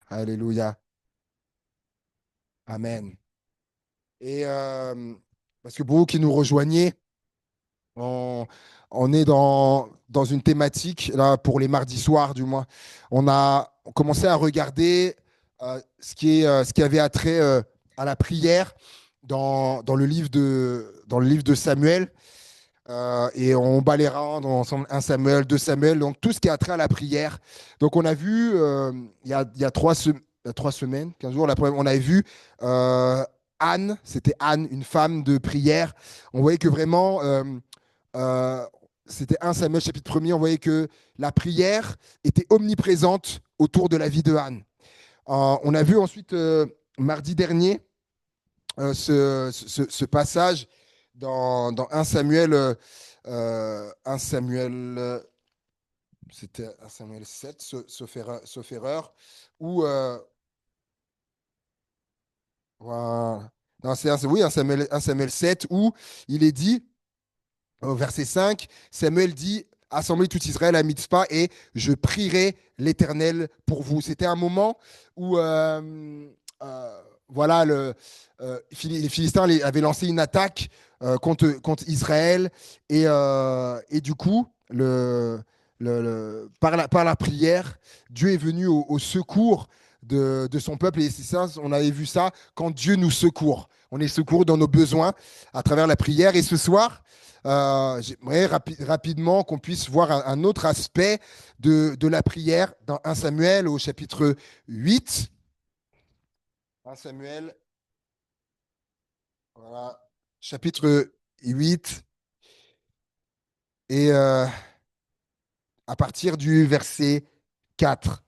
Alléluia. Amen. Et parce que pour vous qui nous rejoignez, on, on est dans une thématique, là, pour les mardis soirs du moins. On a commencé à regarder ce qui avait attrait à la prière dans le livre de Samuel. Et on balayera ensemble un Samuel, 2 Samuel, donc tout ce qui a trait à la prière. Donc on a vu, il y a 3 semaines, 15 jours, on avait vu euh, Anne, c'était Anne, une femme de prière. On voyait que vraiment, euh, c'était 1 Samuel chapitre 1er, on voyait que la prière était omniprésente autour de la vie de Anne. On a vu ensuite, mardi dernier, ce passage dans 1 Samuel, 1 Samuel, c'était 1 Samuel 7, sauf erreur, où, voilà. Non, oui, 1 Samuel 7, où il est dit, au verset 5, Samuel dit, Assemblez tout Israël à Mitzpah et je prierai l'Éternel pour vous. C'était un moment où voilà, les Philistins avaient lancé une attaque contre Israël et du coup, par la prière, Dieu est venu au secours de son peuple. Et c'est ça, on avait vu ça quand Dieu nous secourt. On est secouru dans nos besoins à travers la prière. Et ce soir, j'aimerais rapidement qu'on puisse voir un autre aspect de la prière dans 1 Samuel au chapitre 8. 1 Samuel, voilà, chapitre 8. Et à partir du verset 4.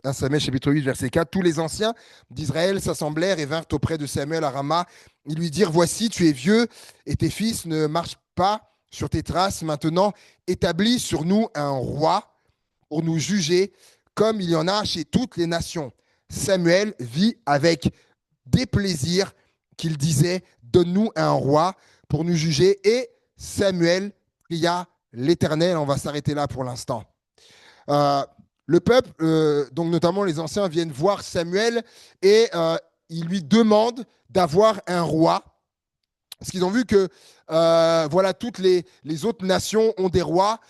1 Samuel chapitre 8, verset 4. Tous les anciens d'Israël s'assemblèrent et vinrent auprès de Samuel à Rama. Ils lui dirent, Voici, tu es vieux et tes fils ne marchent pas sur tes traces. Maintenant, établis sur nous un roi pour nous juger, comme il y en a chez toutes les nations. Samuel vit avec déplaisir qu'il disait, Donne-nous un roi pour nous juger. Et Samuel pria l'Éternel. On va s'arrêter là pour l'instant. Euh, le peuple, donc notamment les anciens, viennent voir Samuel et ils lui demandent d'avoir un roi. Parce qu'ils ont vu que voilà, toutes les autres nations ont des rois.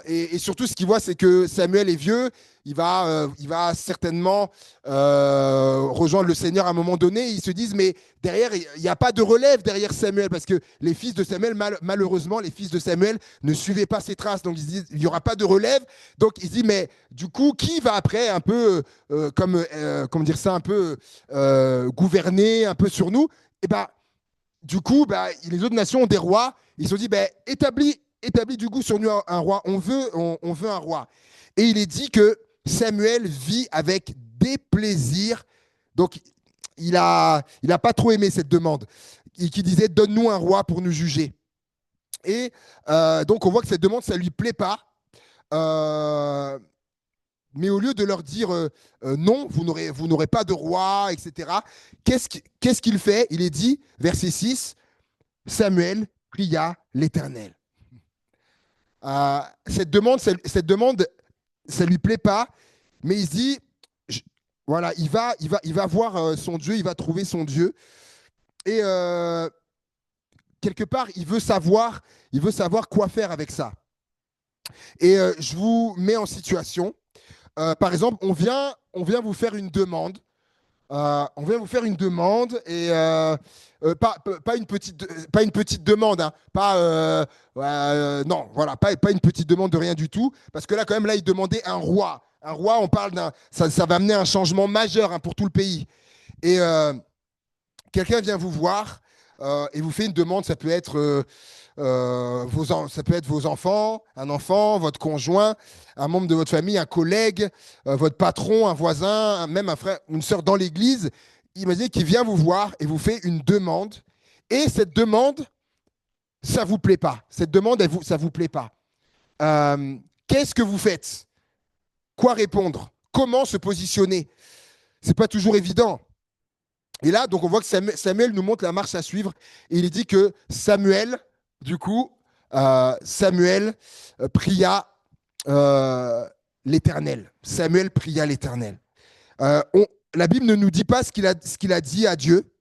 Et surtout, ce qu'ils voient, c'est que Samuel est vieux. Il va certainement rejoindre le Seigneur à un moment donné. Ils se disent, mais derrière, il n'y a pas de relève derrière Samuel. Parce que les fils de Samuel, malheureusement, les fils de Samuel ne suivaient pas ses traces. Donc, ils se disent, il n'y aura pas de relève. Donc, ils se disent, mais du coup, qui va après un peu, comment dire ça, un peu gouverner un peu sur nous? Eh bien, du coup, bah, les autres nations ont des rois. Ils se sont dit, bah, établis du coup sur nous un roi. On veut un roi. Et il est dit que Samuel vit avec déplaisir. Donc, il a pas trop aimé cette demande. Qui disait, donne-nous un roi pour nous juger. Et donc, on voit que cette demande, ça lui plaît pas. Euh, mais au lieu de leur dire non, vous n'aurez pas de roi, etc., qu'est-ce qu'il fait? Il est dit, verset 6, Samuel pria l'Éternel. Cette demande, ça lui plaît pas, mais il se dit, je- voilà, il va voir son Dieu, il va trouver son Dieu, et quelque part, il veut savoir quoi faire avec ça. Et je vous mets en situation. Par exemple, on vient vous faire une demande. On vient vous faire une demande et pas une petite demande, hein, pas non, voilà, pas une petite demande de rien du tout, parce que là quand même là il demandait un roi. Un roi, on parle ça va amener un changement majeur, hein, pour tout le pays. Et quelqu'un vient vous voir et vous fait une demande, ça peut être ça peut être vos enfants, un enfant, votre conjoint, un membre de votre famille, un collègue, votre patron, un voisin, même un frère, une sœur dans l'église. Imaginez qu'il vient vous voir et vous fait une demande. Et cette demande, ça vous plaît pas. Cette demande, ça vous plaît pas. Qu'est-ce que vous faites? Quoi répondre? Comment se positionner? C'est pas toujours évident. Et là, donc on voit que Samuel nous montre la marche à suivre. Et il dit que Samuel, du coup, Samuel pria euh, l'Éternel. Samuel pria l'Éternel. Euh, on- la Bible ne nous dit pas ce qu'il a dit à Dieu.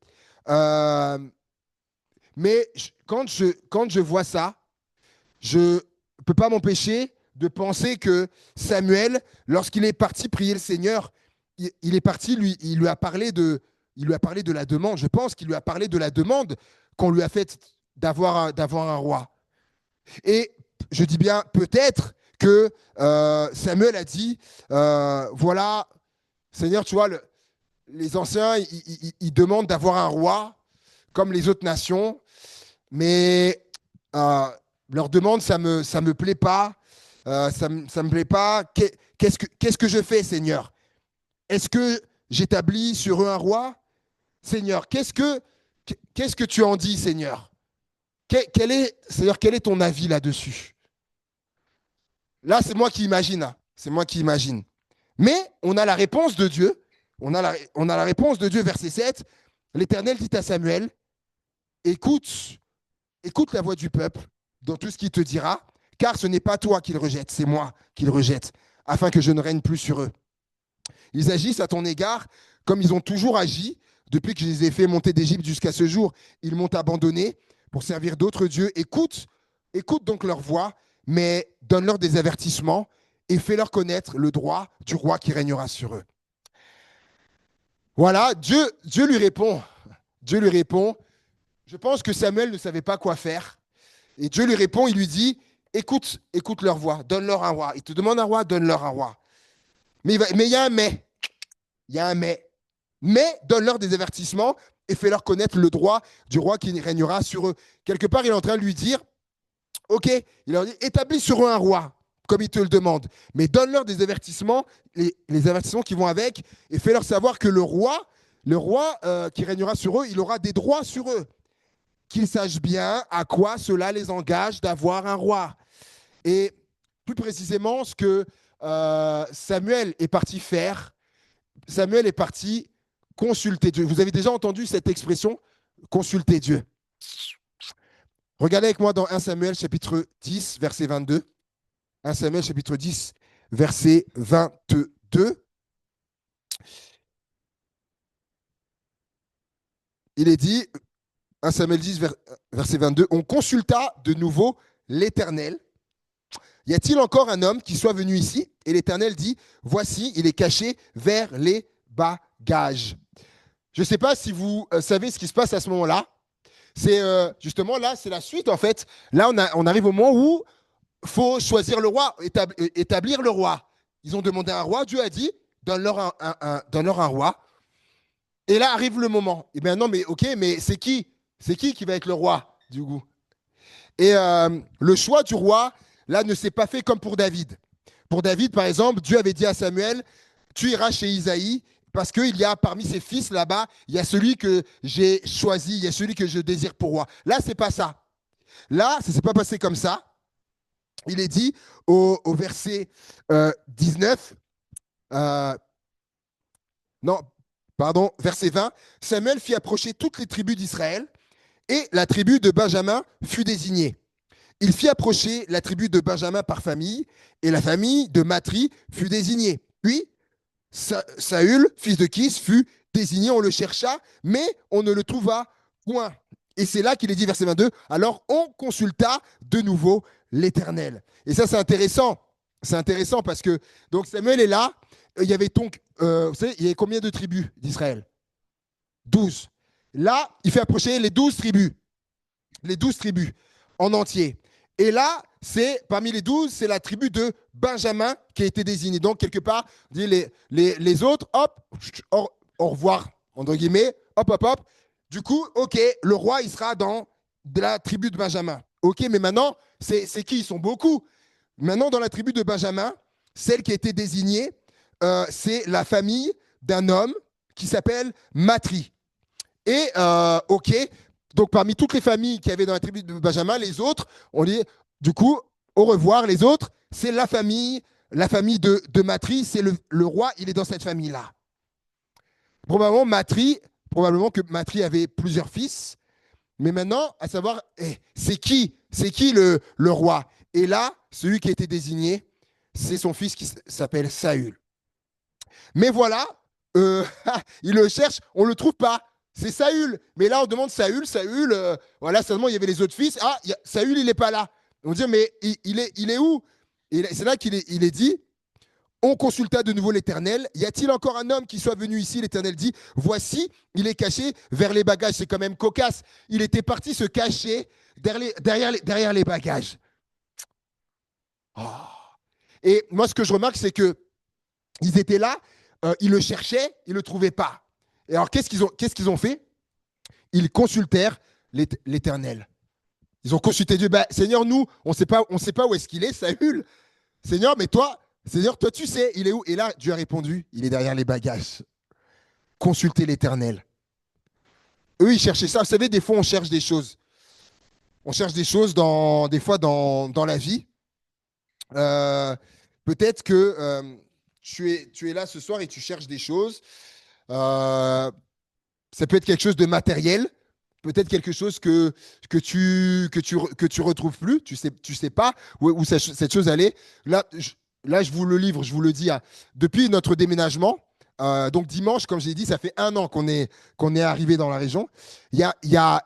Euh, mais quand je vois ça, je ne peux pas m'empêcher de penser que Samuel, lorsqu'il est parti prier le Seigneur, il est parti, il lui a parlé de la demande. Je pense qu'il lui a parlé de la demande qu'on lui a faite d'avoir un roi. Et je dis bien peut-être que Samuel a dit, voilà, Seigneur, tu vois, les anciens, ils demandent d'avoir un roi comme les autres nations, mais euh, leur demande, ça me plaît pas. Ça me plaît pas. Qu'est-ce que je fais, Seigneur? Est-ce que j'établis sur eux un roi? Seigneur, qu'est-ce que tu en dis, Seigneur? Seigneur, quel est ton avis là-dessus? Là, c'est moi qui imagine, hein. C'est moi qui imagine. Mais on a la réponse de Dieu. On a la réponse de Dieu, verset 7. L'Éternel dit à Samuel, écoute, écoute la voix du peuple dans tout ce qu'il te dira, car ce n'est pas toi qu'il rejette, c'est moi qu'il rejette, afin que je ne règne plus sur eux. Ils agissent à ton égard comme ils ont toujours agi depuis que je les ai fait monter d'Égypte jusqu'à ce jour. Ils m'ont abandonné pour servir d'autres dieux. Écoute, écoute donc leur voix, mais donne-leur des avertissements et fais-leur connaître le droit du roi qui régnera sur eux. Voilà, Dieu lui répond. Dieu lui répond. Je pense que Samuel ne savait pas quoi faire. Et Dieu lui répond, il lui dit, écoute, écoute leur voix, donne-leur un roi. Il te demande un roi, donne-leur un roi. Mais il y a un mais. Il y a un mais. Mais donne-leur des avertissements et fais-leur connaître le droit du roi qui régnera sur eux. Quelque part, il est en train de lui dire, OK, il leur dit, établis sur eux un roi, comme il te le demande. Mais donne-leur des avertissements, les avertissements qui vont avec, et fais-leur savoir que le roi qui régnera sur eux, il aura des droits sur eux. Qu'ils sachent bien à quoi cela les engage d'avoir un roi. Et plus précisément, ce que Samuel est parti faire, Samuel est parti consulter Dieu. Vous avez déjà entendu cette expression, consulter Dieu. Regardez avec moi dans 1 Samuel chapitre 10, verset 22. 1 Samuel chapitre 10, verset 22. Il est dit, 1 Samuel 10, verset 22, on consulta de nouveau l'Éternel. Y a-t-il encore un homme qui soit venu ici? Et l'Éternel dit, voici, il est caché vers les bagages. Je ne sais pas si vous savez ce qui se passe à ce moment-là. C'est justement là, c'est la suite en fait. Là, on arrive au moment où il faut choisir le roi, établir le roi. Ils ont demandé un roi, Dieu a dit, donne-leur un roi. Et là arrive le moment. Et bien non, mais ok, mais c'est qui? C'est qui va être le roi du coup? Et le choix du roi, là, ne s'est pas fait comme pour David. Pour David, par exemple, Dieu avait dit à Samuel, tu iras chez Isaïe, parce qu'il y a parmi ses fils là-bas, il y a celui que j'ai choisi, il y a celui que je désire pour roi. Là, c'est pas ça. Là, ça ne s'est pas passé comme ça. Il est dit au verset 19, non, pardon, verset 20, Samuel fit approcher toutes les tribus d'Israël et la tribu de Benjamin fut désignée. Il fit approcher la tribu de Benjamin par famille, et la famille de Matri fut désignée. Puis, Saül, fils de Kis, fut désigné, on le chercha, mais on ne le trouva point. Et c'est là qu'il est dit, verset 22, alors on consulta de nouveau l'Éternel. Et ça, c'est intéressant. C'est intéressant parce que donc Samuel est là. Il y avait donc, vous savez, il y avait combien de tribus d'Israël? 12. Là, il fait approcher les 12 tribus. Les 12 tribus en entier. Et là, c'est parmi les 12, c'est la tribu de Benjamin qui a été désignée. Donc, quelque part, les autres, hop, au revoir, entre guillemets, hop, hop, hop. Du coup, OK, le roi, il sera dans de la tribu de Benjamin. OK, mais maintenant, c'est qui? Ils sont beaucoup. Maintenant, dans la tribu de Benjamin, celle qui a été désignée, c'est la famille d'un homme qui s'appelle Matri. Et OK, donc parmi toutes les familles qu'il y avait dans la tribu de Benjamin, les autres, on dit, du coup, au revoir, les autres, c'est la famille de Matri, c'est le roi, il est dans cette famille-là. Probablement que Matri avait plusieurs fils, mais maintenant, à savoir, c'est qui le roi? Et là, celui qui a été désigné, c'est son fils qui s'appelle Saül. Mais voilà, Euh, il le cherche, on ne le trouve pas. C'est Saül. Mais là, on demande Saül, Saül, voilà, seulement il y avait les autres fils. Ah, Saül, il n'est pas là. On dit, mais il est où? Et c'est là il est dit, on consulta de nouveau l'Éternel. Y a-t-il encore un homme qui soit venu ici? L'Éternel dit, voici, il est caché vers les bagages. C'est quand même cocasse. Il était parti se cacher derrière les bagages. Oh. Et moi, ce que je remarque, c'est que ils étaient là, ils le cherchaient, ils ne le trouvaient pas. Et alors, qu'est-ce qu'ils ont fait? Ils consultèrent l'Éternel. Ils ont consulté Dieu. Bah, Seigneur, nous, on sait pas où est-ce qu'il est, Saül. Seigneur, mais toi, Seigneur, toi, tu sais, il est où? Et là, Dieu a répondu, il est derrière les bagages. Consultez l'Éternel. Eux, ils cherchaient ça. Vous savez, des fois, on cherche des choses. On cherche des choses des fois dans la vie. Euh, Peut-être que tu es là ce soir et tu cherches des choses. Euh, Ça peut être quelque chose de matériel, peut-être quelque chose que tu retrouves plus, tu sais pas où cette chose allait. Là, je vous le livre, je vous le dis, hein. Depuis notre déménagement, donc dimanche, comme j'ai dit, ça fait 1 an qu'on est arrivé dans la région. Il y a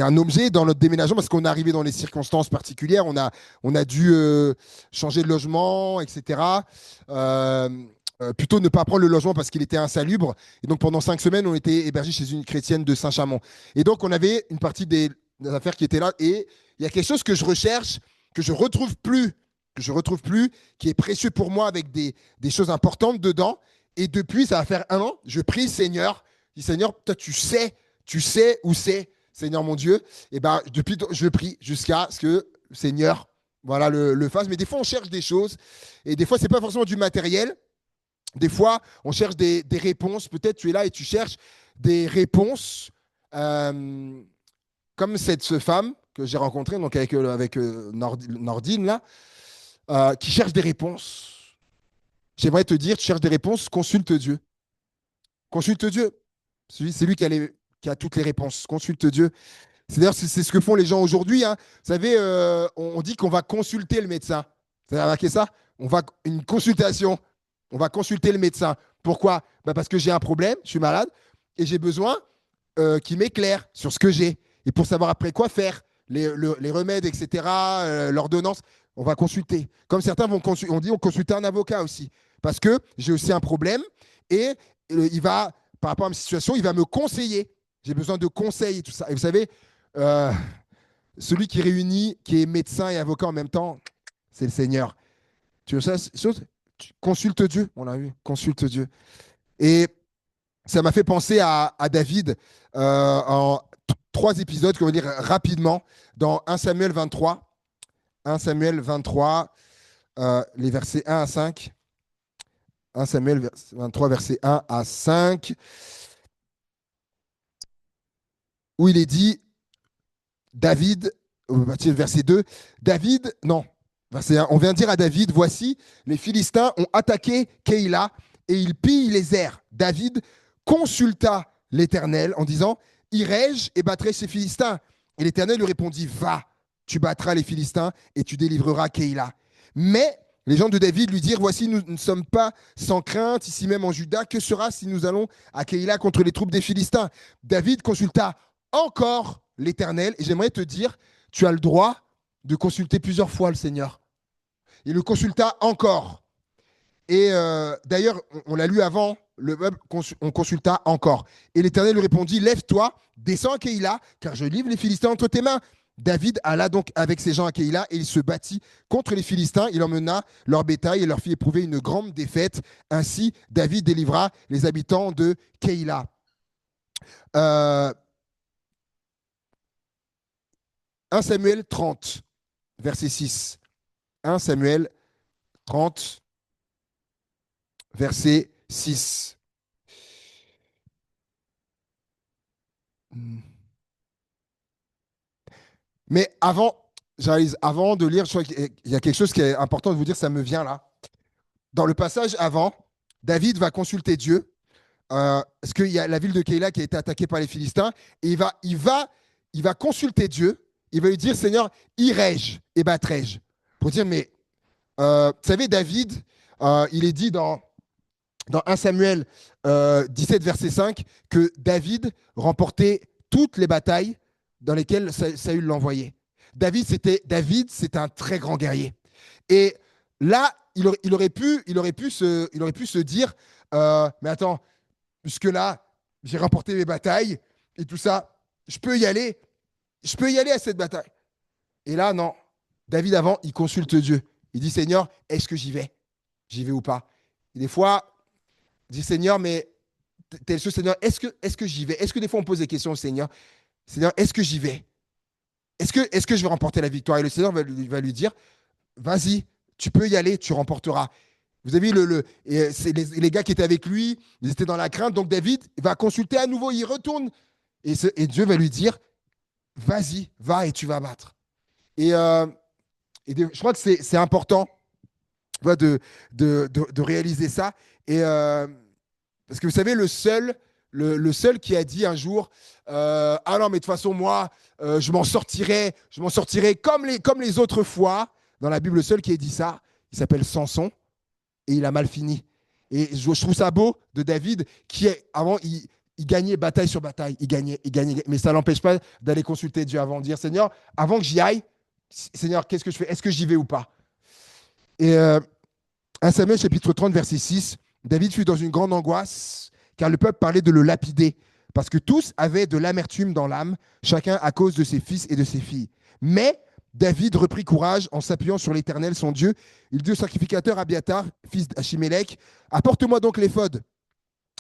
un objet dans notre déménagement parce qu'on est arrivé dans des circonstances particulières. On a dû changer de logement, etc. Euh, Plutôt ne pas prendre le logement parce qu'il était insalubre. Et donc pendant 5 semaines, on était hébergés chez une chrétienne de Saint-Chamond. Et donc on avait une partie des affaires qui étaient là. Et il y a quelque chose que je recherche, que je retrouve plus, qui est précieux pour moi avec des choses importantes dedans. Et depuis, ça va faire 1 an, je prie Seigneur. Je dis Seigneur, toi tu sais où c'est, Seigneur mon Dieu. Et ben depuis, je prie jusqu'à ce que Seigneur, voilà, le fasse. Mais des fois, on cherche des choses. Et des fois, c'est pas forcément du matériel. Des fois, on cherche des réponses. Peut-être tu es là et tu cherches des réponses, euh, comme cette femme que j'ai rencontrée, donc avec Nordine, là, qui cherche des réponses. J'aimerais te dire, tu cherches des réponses, consulte Dieu. Consulte Dieu. C'est lui qui a toutes les réponses. Consulte Dieu. C'est ce que font les gens aujourd'hui, hein. Vous savez, on dit qu'on va consulter le médecin. Vous avez remarqué ça? Une consultation. On va consulter le médecin. Pourquoi? Bah parce que j'ai un problème, je suis malade, et j'ai besoin qu'il m'éclaire sur ce que j'ai. Et pour savoir après quoi faire, les remèdes, etc., l'ordonnance, on va consulter. Comme certains on dit on consulter un avocat aussi. Parce que j'ai aussi un problème, et par rapport à ma situation, il va me conseiller. J'ai besoin de conseils et tout ça. Et vous savez, euh, celui qui réunit, qui est médecin et avocat en même temps, c'est le Seigneur. Tu veux ça, consulte Dieu, on l'a vu, consulte Dieu. Et ça m'a fait penser à David en 3 épisodes, qu'on va dire rapidement, dans 1 Samuel 23. 1 Samuel 23, les versets 1 à 5. 1 Samuel 23, versets 1 à 5, où il est dit, David, verset 2, David, non, verset 1, on vient dire à David, voici, les Philistins ont attaqué Keïla et ils pillent les airs. David consulta l'Éternel en disant, irai-je et battrai ces Philistins? Et l'Éternel lui répondit, va, tu battras les Philistins et tu délivreras Keïla. Mais les gens de David lui dirent, voici, nous ne sommes pas sans crainte ici même en Juda. Que sera si nous allons à Keïla contre les troupes des Philistins? David consulta encore l'Éternel. Et j'aimerais te dire, tu as le droit de consulter plusieurs fois le Seigneur. Il le consulta encore. Et d'ailleurs, on l'a lu avant, on consulta encore. Et l'Éternel lui répondit, lève-toi, descends à Keïla, car je livre les Philistins entre tes mains. David alla donc avec ses gens à Keïla et il se battit contre les Philistins. Il emmena leur bétail et leur fit éprouver une grande défaite. Ainsi, David délivra les habitants de Keïla. Euh, 1 Samuel 30, verset 6. 1 Samuel 30, verset 6. Mais avant de lire, je crois qu'il y a quelque chose qui est important de vous dire, ça me vient là. Dans le passage avant, David va consulter Dieu, parce qu'il y a la ville de Keïla qui a été attaquée par les Philistins, et il va consulter Dieu, il va lui dire, Seigneur, irai-je et battrai-je? Pour dire, mais vous savez, David, il est dit dans 1 Samuel 17, verset 5, que David remportait toutes les batailles dans lesquelles Saül l'envoyait. David, c'est un très grand guerrier. Et là, il aurait pu se dire, mais attends, puisque là, j'ai remporté mes batailles et tout ça, je peux y aller. Je peux y aller à cette bataille. Et là, non. David, avant, il consulte Dieu. Il dit, Seigneur, est-ce que j'y vais? J'y vais ou pas? Et des fois, il dit, Seigneur, mais telle chose, Seigneur, est-ce que j'y vais? Est-ce que des fois, on pose des questions au Seigneur? Seigneur, est-ce que j'y vais? Est-ce que je vais remporter la victoire? Et le Seigneur va lui dire, vas-y, tu peux y aller, tu remporteras. Vous avez vu, c'est les gars qui étaient avec lui, ils étaient dans la crainte. Donc David va consulter à nouveau, il retourne. Et Dieu va lui dire, vas-y, va et tu vas battre. Je crois que c'est important, tu vois, de réaliser ça. Parce que vous savez, le seul qui a dit un jour, ah non, mais de toute façon, moi, je m'en sortirai comme les autres fois. Dans la Bible, le seul qui a dit ça, il s'appelle Samson et il a mal fini. Et je trouve ça beau de David avant, il gagnait bataille sur bataille. Il gagnait, mais ça ne l'empêche pas d'aller consulter Dieu avant, de dire, Seigneur, avant que j'y aille, Seigneur, qu'est-ce que je fais? Est-ce que j'y vais ou pas? Et 1 Samuel chapitre 30, verset 6, David fut dans une grande angoisse, car le peuple parlait de le lapider, parce que tous avaient de l'amertume dans l'âme, chacun à cause de ses fils et de ses filles. Mais David reprit courage en s'appuyant sur l'Éternel, son Dieu. Il dit au sacrificateur Abiatar, fils d'Achimélec, apporte-moi donc l'éphod.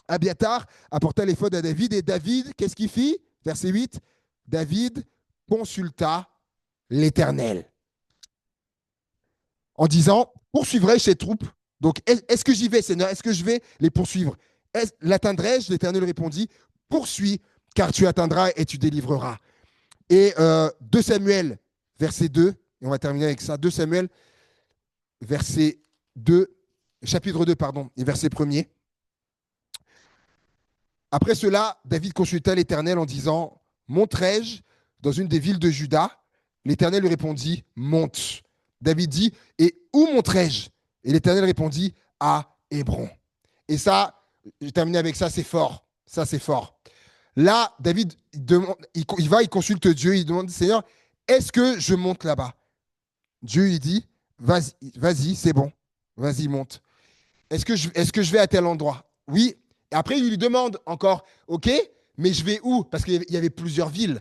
Abiatar apporta l'éphod à David, et David, qu'est-ce qu'il fit? Verset 8, David consulta l'Éternel en disant, poursuivrai-je ces troupes? Donc, est-ce que j'y vais, Seigneur? Est-ce que je vais les poursuivre? L'atteindrai-je? L'Éternel répondit, poursuis, car tu atteindras et tu délivreras. Et 2 Samuel, verset 2, et on va terminer avec ça, 2 Samuel, verset 2, chapitre 2, pardon, et verset 1er. Après cela, David consulta l'Éternel en disant, monterai-je dans une des villes de Juda? L'Éternel lui répondit, monte. David dit, et où monterai-je? Et l'Éternel répondit, à Hébron. Et ça, j'ai terminé avec ça, c'est fort. Ça, c'est fort. Là, David, il consulte Dieu, il demande, Seigneur, est-ce que je monte là-bas? Dieu lui dit, vas-y, c'est bon. Vas-y, monte. Est-ce que je vais à tel endroit? Oui. Et après, il lui demande encore, OK, mais je vais où? Parce qu'il y avait plusieurs villes.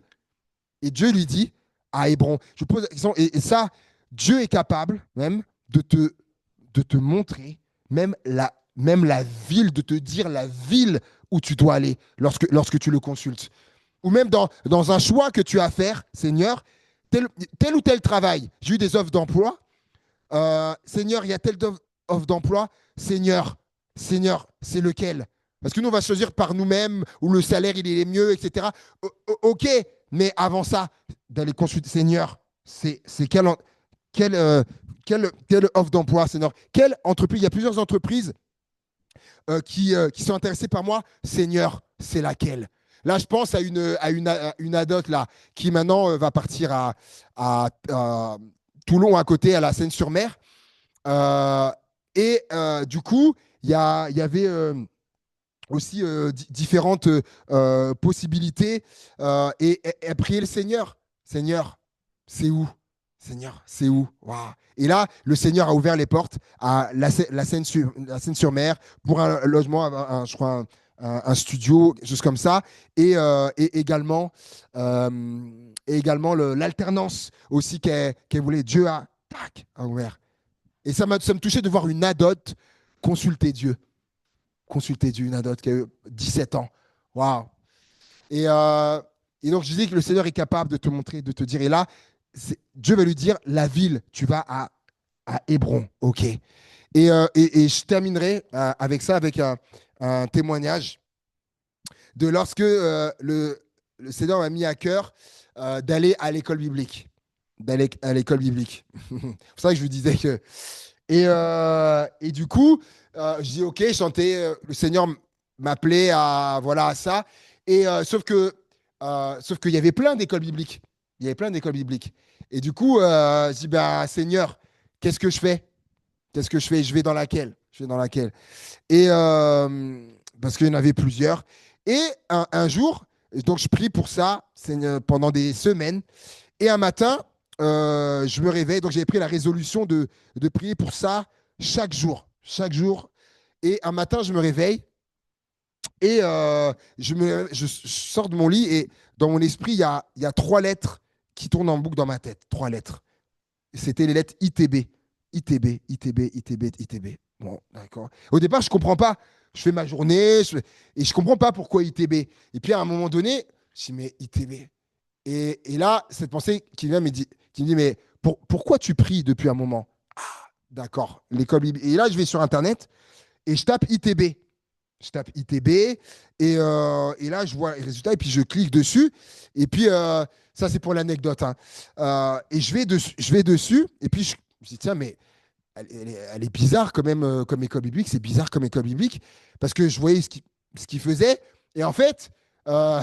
Et Dieu lui dit, à Hébron. Je pose la question, et ça, Dieu est capable même de te montrer même la ville, de te dire la ville où tu dois aller lorsque tu le consultes. Ou même dans un choix que tu as à faire, Seigneur, tel ou tel travail. J'ai eu des offres d'emploi. Seigneur, il y a telle offre d'emploi. Seigneur, c'est lequel? Parce que nous, on va choisir par nous-mêmes, où le salaire, il est mieux, etc. OK, mais avant ça, d'aller consulter, Seigneur, c'est quelle offre d'emploi, Seigneur? Quelle entreprise? Il y a plusieurs entreprises qui sont intéressées par moi. Seigneur, c'est laquelle? Là, je pense à une adote là, qui maintenant va partir à Toulon, à côté, à la Seine-sur-Mer. Du coup, il y avait aussi différentes possibilités. Et prier le Seigneur. Seigneur, c'est où? Seigneur, c'est où? Waouh. Et là, le Seigneur a ouvert les portes à la Seine-sur-Mer pour un logement, je crois, un studio, quelque chose comme ça. Et également l'alternance aussi qu'elle voulait. Dieu a ouvert. Et ça me touchait de voir une adote consulter Dieu. Consulter Dieu, une adote qui a eu 17 ans. Waouh. Et donc, je dis que le Seigneur est capable de te montrer, de te dire. Et là, Dieu va lui dire, la ville, tu vas à Hébron. OK. Et je terminerai avec ça, avec un témoignage de lorsque le Seigneur m'a mis à cœur d'aller à l'école biblique. D'aller à l'école biblique. C'est pour ça que je vous disais que... Et du coup, je dis OK, chanter, le Seigneur m'appelait à ça. Et sauf qu'il y avait plein d'écoles bibliques. Il y avait plein d'écoles bibliques. Et du coup, je dis, ben, Seigneur, qu'est-ce que je fais? Qu'est-ce que je fais? Je vais dans laquelle? Je vais dans laquelle? Et parce qu'il y en avait plusieurs. Et un jour, donc je prie pour ça pendant des semaines. Et un matin, je me réveille. Donc j'avais pris la résolution de prier pour ça chaque jour. Chaque jour. Et un matin, je me réveille et je sors de mon lit et dans mon esprit, il y a trois lettres qui tournent en boucle dans ma tête. Trois lettres. C'était les lettres ITB. ITB, ITB, ITB, ITB. Bon, d'accord. Au départ, je ne comprends pas. Je fais ma journée et je ne comprends pas pourquoi ITB. Et puis à un moment donné, je dis, mais ITB. Et là, cette pensée qui me dit mais pourquoi tu pries depuis un moment? Ah, d'accord, l'école biblique. Et là, je vais sur Internet et je tape ITB. Je tape ITB et là, je vois les résultats et puis je clique dessus. Et puis, ça, c'est pour l'anecdote, hein. Et je vais dessus et puis je dis, tiens, mais elle est bizarre quand même comme école biblique. C'est bizarre comme école biblique parce que je voyais ce qu'il faisait. Et en fait, euh,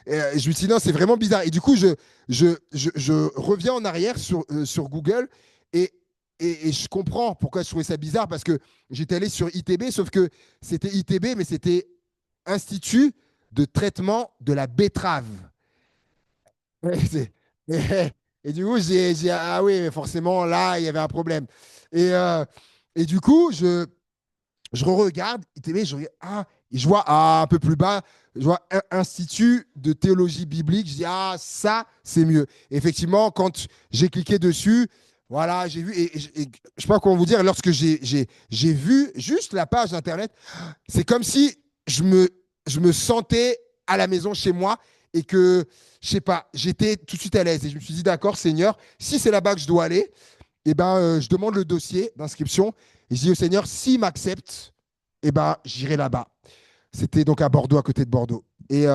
je me suis dit, non, c'est vraiment bizarre. Et du coup, je reviens en arrière sur Google et, et je comprends pourquoi je trouvais ça bizarre parce que j'étais allé sur ITB, sauf que c'était ITB, mais c'était Institut de traitement de la betterave. Ouais, et du coup, ah oui, mais forcément, là, il y avait un problème. Et, euh, et du coup, je regarde ITB, je regarde, ah, et je vois un peu plus bas, je vois Institut de théologie biblique. Je dis, ah, ça, c'est mieux. Et effectivement, quand j'ai cliqué dessus, voilà, j'ai vu, et je ne sais pas comment vous dire, lorsque j'ai vu juste la page Internet, c'est comme si je me sentais à la maison chez moi et que, je sais pas, j'étais tout de suite à l'aise. Et je me suis dit, d'accord, Seigneur, si c'est là-bas que je dois aller, eh ben, je demande le dossier d'inscription et je dis au Seigneur, s'il m'accepte, eh ben, j'irai là-bas. C'était donc à Bordeaux, à côté de Bordeaux. Et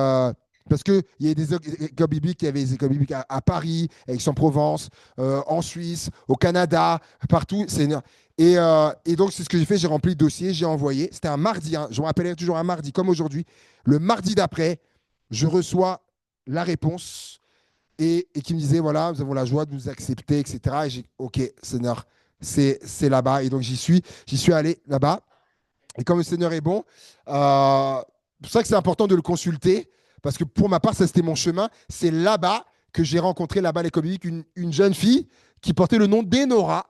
parce qu'il y avait des écoles bibliques, il y avait des écoles bibliques à Paris, à Aix-en-Provence, en Suisse, au Canada, partout. Et donc, c'est ce que j'ai fait. J'ai rempli le dossier, j'ai envoyé. C'était un mardi, hein, je me rappellerai toujours un mardi, comme aujourd'hui. Le mardi d'après, je reçois la réponse et qui me disait voilà, nous avons la joie de vous accepter, etc. Et j'ai ok, Seigneur, c'est là-bas. Et donc, j'y suis allé là-bas. Et comme le Seigneur est bon, c'est pour ça que c'est important de le consulter, parce que pour ma part, ça c'était mon chemin. C'est là-bas que j'ai rencontré là-bas les comiques, une jeune fille qui portait le nom d'Enora.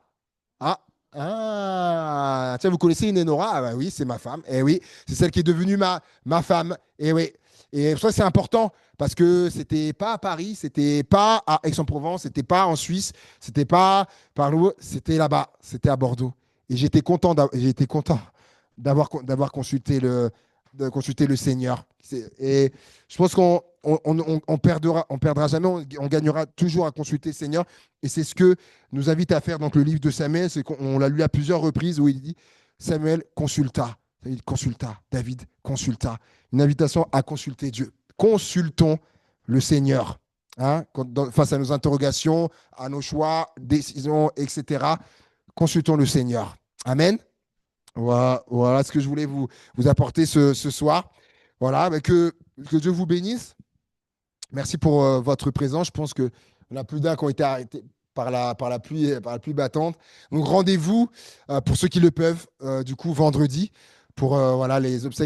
Ah, tiens, vous connaissez une Enora? Ah bah oui, c'est ma femme. Et oui, c'est celle qui est devenue ma femme. Et oui. Et pour ça, c'est important parce que c'était pas à Paris, c'était pas à Aix-en-Provence, c'était pas en Suisse, c'était pas par où, c'était là-bas, c'était à Bordeaux. Et j'étais content d'avoir de consulter le Seigneur. Et je pense on perdra jamais, on gagnera toujours à consulter le Seigneur. Et c'est ce que nous invite à faire donc le livre de Samuel, c'est qu'on l'a lu à plusieurs reprises où il dit Samuel consulta, il consulta, David consulta. Une invitation à consulter Dieu. Consultons le Seigneur. Hein, face à nos interrogations, à nos choix, décisions, etc. Consultons le Seigneur. Amen. Voilà ce que je voulais vous apporter ce soir. Voilà, mais que Dieu vous bénisse. Merci pour votre présence. Je pense qu'il y en a plus d'un qui ont été arrêtés par la pluie battante. Donc rendez-vous pour ceux qui le peuvent, du coup, vendredi, pour voilà, les obsèques.